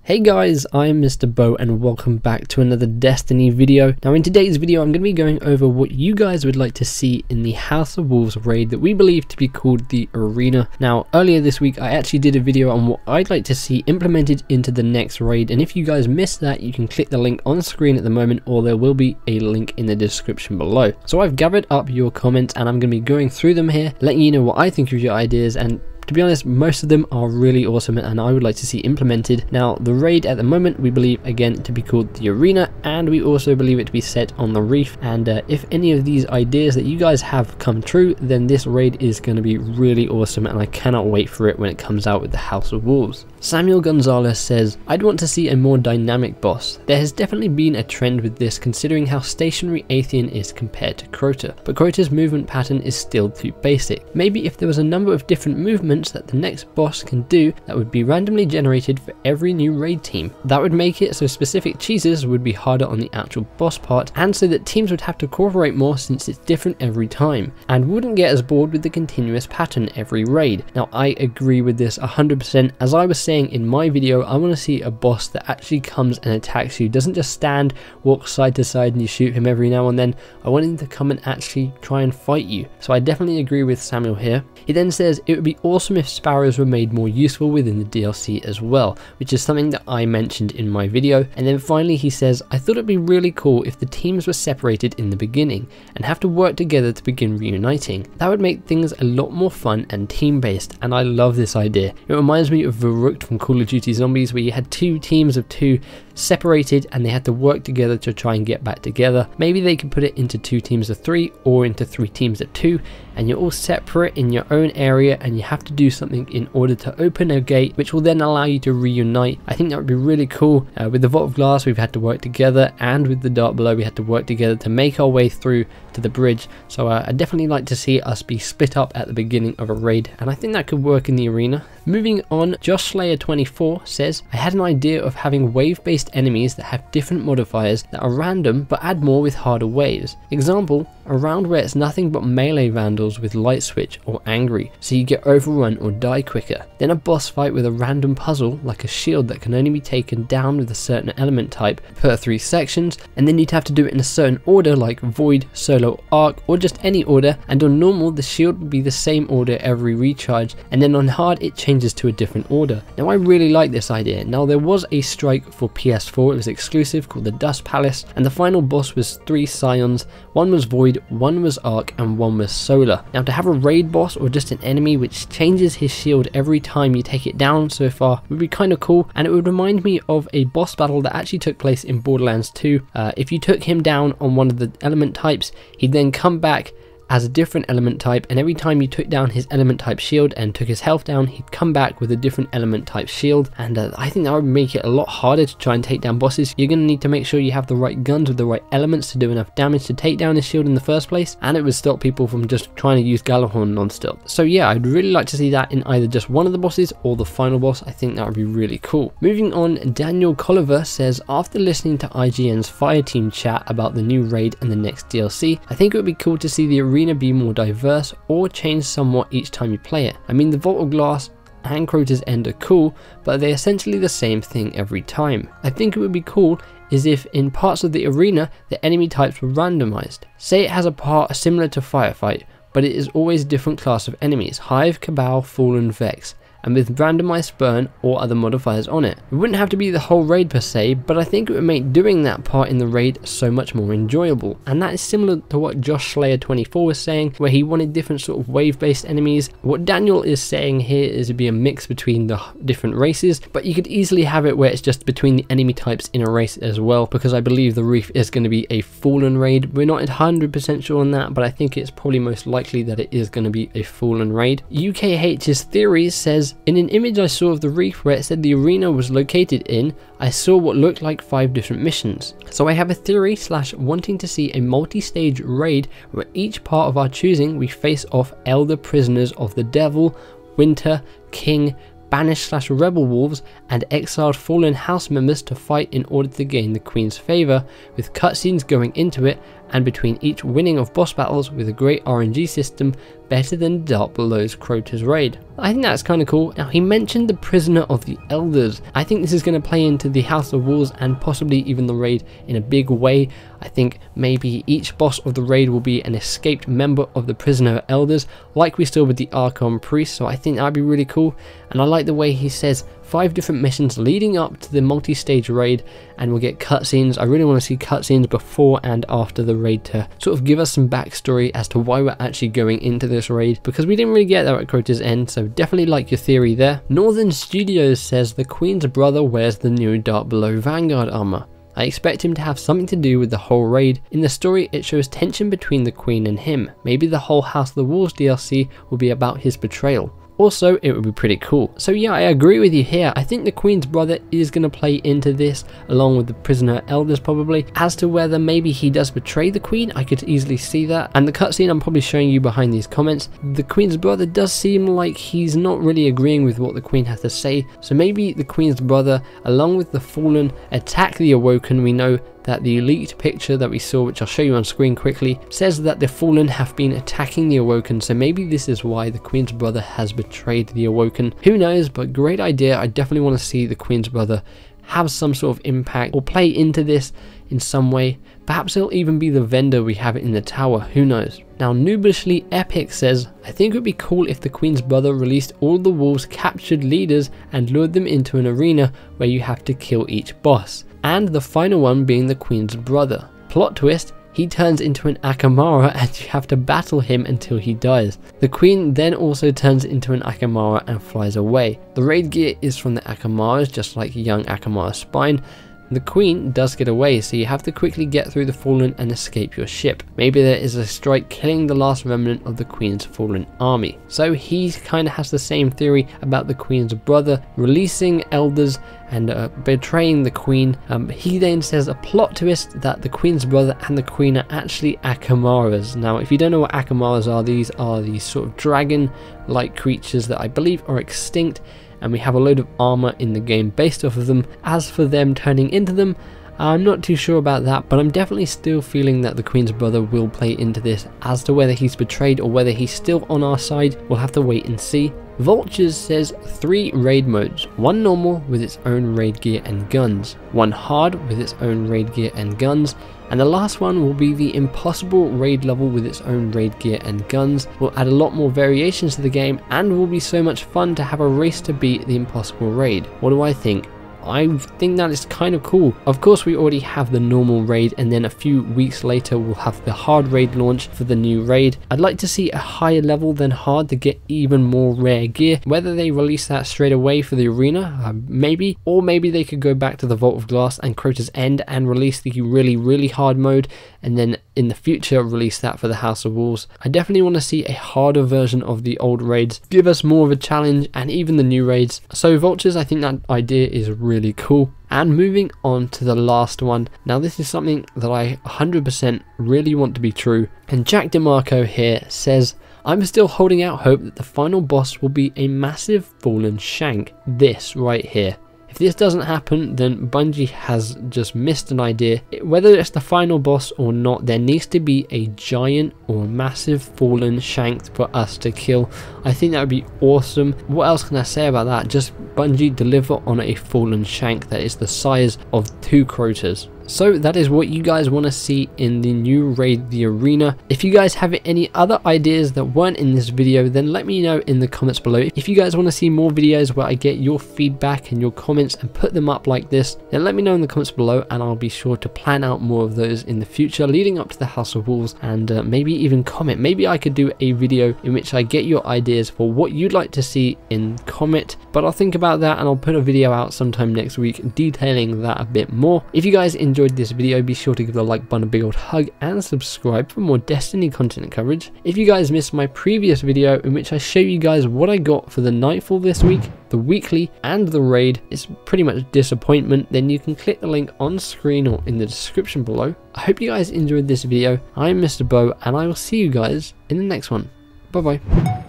Hey guys, I'm Mr. Bo and welcome back to another Destiny video. Now in today's video I'm going to be going over what you guys would like to see in the House of Wolves raid that we believe to be called the Arena. Now earlier this week I actually did a video on what I'd like to see implemented into the next raid, and if you guys missed that you can click the link on screen at the moment, or there will be a link in the description below. So I've gathered up your comments and I'm going to be going through them here, letting you know what I think of your ideas, and to be honest, most of them are really awesome and I would like to see implemented. Now, the raid at the moment we believe again to be called the Arena, and we also believe it to be set on the Reef. And if any of these ideas that you guys have come true, then this raid is going to be really awesome and I cannot wait for it when it comes out with the House of Wolves. Samuel Gonzalez says, I'd want to see a more dynamic boss. There has definitely been a trend with this considering how stationary Atheon is compared to Crota, but Crota's movement pattern is still too basic. Maybe if there was a number of different movements that the next boss can do that would be randomly generated for every new raid team. That would make it so specific cheeses would be harder on the actual boss part, and so that teams would have to cooperate more since it's different every time, and wouldn't get as bored with the continuous pattern every raid. Now I agree with this 100%. As I was saying in my video, I want to see a boss that actually comes and attacks you, doesn't just stand, walk side to side and you shoot him every now and then. I want him to come and actually try and fight you. So I definitely agree with Samuel here. He then says it would be awesome if sparrows were made more useful within the DLC as well, which is something that I mentioned in my video. And then finally he says, I thought it'd be really cool if the teams were separated in the beginning and have to work together to begin reuniting. That would make things a lot more fun and team based, and I love this idea. It reminds me of Verrückt from Call of Duty Zombies, where you had two teams of two separated and they had to work together to try and get back together. Maybe they could put it into 2 teams of 3 or into 3 teams of 2, and you're all separate in your own area and you have to do something in order to open a gate, which will then allow you to reunite. I think that would be really cool. With the Vault of Glass we've had to work together, and with the Dark Below we had to work together to make our way through to the bridge. So I definitely like to see us be split up at the beginning of a raid, and I think that could work in the Arena. Moving on, Josh Slayer 24 says, I had an idea of having wave based enemies that have different modifiers that are random but add more with harder waves. Example, a round where it's nothing but melee vandals with light switch or angry, so you get overrun or die quicker. Then a boss fight with a random puzzle like a shield that can only be taken down with a certain element type per 3 sections, and then you'd have to do it in a certain order like void, solo, arc, or just any order, and on normal the shield would be the same order every recharge, and then on hard it changes to a different order. Now I really like this idea. Now there was a strike for PS4, it was exclusive, called the Dust Palace, and the final boss was 3 Scions. One was void, one was arc, and one was solar. Now to have a raid boss or just an enemy which changes his shield every time you take it down so far would be kind of cool, and it would remind me of a boss battle that actually took place in Borderlands 2. If you took him down on one of the element types, he'd then come back as a different element type, and every time you took down his element type shield and took his health down, he'd come back with a different element type shield. And I think that would make it a lot harder to try and take down bosses. You're going to need to make sure you have the right guns with the right elements to do enough damage to take down his shield in the first place, and it would stop people from just trying to use Gjallarhorn non-stop. So yeah, I'd really like to see that in either just one of the bosses or the final boss. I think that would be really cool. Moving on, Daniel Colliver says, after listening to IGN's Fireteam chat about the new raid and the next DLC, I think it would be cool to see the Arena be more diverse or change somewhat each time you play it. I mean, the Vault of Glass and Crota's End are cool, but they're essentially the same thing every time. I think it would be cool is if in parts of the Arena the enemy types were randomized. Say it has a part similar to Firefight, but it is always a different class of enemies: Hive, Cabal, Fallen, Vex, and with randomized burn or other modifiers on it. It wouldn't have to be the whole raid per se, but I think it would make doing that part in the raid so much more enjoyable. And that is similar to what Josh Slayer 24 was saying, where he wanted different sort of wave based enemies. What Daniel is saying here is to be a mix between the different races, but you could easily have it where it's just between the enemy types in a race as well, because I believe the Reef is going to be a Fallen raid. We're not 100% sure on that, but I think it's probably most likely that it is going to be a Fallen raid. UKH's Theories says, in an image I saw of the Reef where it said the Arena was located in, I saw what looked like 5 different missions. So I have a theory / wanting to see a multi-stage raid where each part of our choosing we face off Elder Prisoners of the Devil, Winter, King, banished / rebel wolves, and exiled fallen house members to fight in order to gain the Queen's favour, with cutscenes going into it, and between each winning of boss battles with a great RNG system better than Dark Below's Crota's raid. I think that's kind of cool. Now, he mentioned the Prisoner of the Elders. I think this is going to play into the House of Wolves and possibly even the raid in a big way. I think maybe each boss of the raid will be an escaped member of the Prisoner Elders, like we saw with the Archon Priest, so I think that'd be really cool. And I like the way he says 5 different missions leading up to the multi-stage raid, and we'll get cutscenes. I really want to see cutscenes before and after the raid to sort of give us some backstory as to why we're actually going into this raid, because we didn't really get that at Crota's End, so definitely like your theory there. Northern Studios says the Queen's brother wears the new Dark Below Vanguard armor. I expect him to have something to do with the whole raid. In the story, it shows tension between the Queen and him. Maybe the whole House of the Wolves DLC will be about his betrayal. Also, it would be pretty cool. So yeah, I agree with you here. I think the Queen's brother is going to play into this along with the Prisoner Elders probably. As to whether maybe he does betray the Queen, I could easily see that. And the cutscene I'm probably showing you behind these comments, the Queen's brother does seem like he's not really agreeing with what the Queen has to say. So maybe the Queen's brother along with the Fallen attack the Awoken. We know that the leaked picture that we saw, which I'll show you on screen quickly, says that the Fallen have been attacking the Awoken, so maybe this is why the Queen's brother has betrayed the Awoken. Who knows, but great idea. I definitely want to see the Queen's brother have some sort of impact or play into this in some way. Perhaps he'll even be the vendor we have it in the tower, who knows. Now, Noobishly Epic says, I think it would be cool if the Queen's brother released all the Wolves' captured leaders and lured them into an arena where you have to kill each boss, and the final one being the Queen's brother. Plot twist, he turns into an Akamara and you have to battle him until he dies. The Queen then also turns into an Akamara and flies away. The raid gear is from the Akamaras, just like young Akamara's spine. The Queen does get away, so you have to quickly get through the Fallen and escape your ship. Maybe there is a strike killing the last remnant of the Queen's Fallen army. So he kind of has the same theory about the Queen's brother releasing elders and betraying the Queen. He then says a plot twist that the Queen's brother and the Queen are actually Akamaras. Now, if you don't know what Akamaras are these sort of dragon-like creatures that I believe are extinct, and we have a load of armor in the game based off of them. As for them turning into them, I'm not too sure about that, but I'm definitely still feeling that the Queen's brother will play into this. As to whether he's betrayed or whether he's still on our side, we'll have to wait and see. Vultures says 3 raid modes, 1 normal with its own raid gear and guns, 1 hard with its own raid gear and guns, and the last one will be the impossible raid level with its own raid gear and guns. We'll add a lot more variations to the game and will be so much fun to have a race to beat the impossible raid. What do I think? I think that is kind of cool. Of course, we already have the normal raid, and then a few weeks later we'll have the hard raid launch for the new raid. I'd like to see a higher level than hard to get even more rare gear. Whether they release that straight away for the arena, maybe, or maybe they could go back to the Vault of Glass and Crota's End and release the really hard mode, and then in the future release that for the House of Wolves. I definitely want to see a harder version of the old raids, give us more of a challenge, and even the new raids. So Vultures, I think that idea is really cool. And moving on to the last one. Now, this is something that I 100% really want to be true. And Jack DeMarco here says, I'm still holding out hope that the final boss will be a massive Fallen Shank. This right here. If this doesn't happen, then Bungie has just missed an idea. Whether it's the final boss or not, there needs to be a giant or massive Fallen Shank for us to kill. I think that would be awesome. What else can I say about that? Just Bungie deliver on a Fallen Shank that is the size of 2 Crotas. So that is what you guys want to see in the new raid, the arena. If you guys have any other ideas that weren't in this video, then let me know in the comments below. If you guys want to see more videos where I get your feedback and your comments and put them up like this, then let me know in the comments below, and I'll be sure to plan out more of those in the future leading up to the House of Wolves. And maybe even comment. Maybe I could do a video in which I get your ideas for what you'd like to see in comment, but I'll think about that and I'll put a video out sometime next week detailing that a bit more. If you guys enjoyed this video, be sure to give the like button a big old hug and subscribe for more Destiny content coverage. If you guys missed my previous video in which I show you guys what I got for the Nightfall this week, the weekly and the raid, it's pretty much disappointment, then you can click the link on screen or in the description below. I hope you guys enjoyed this video. I'm Mr. Bo, and I will see you guys in the next one. Bye bye.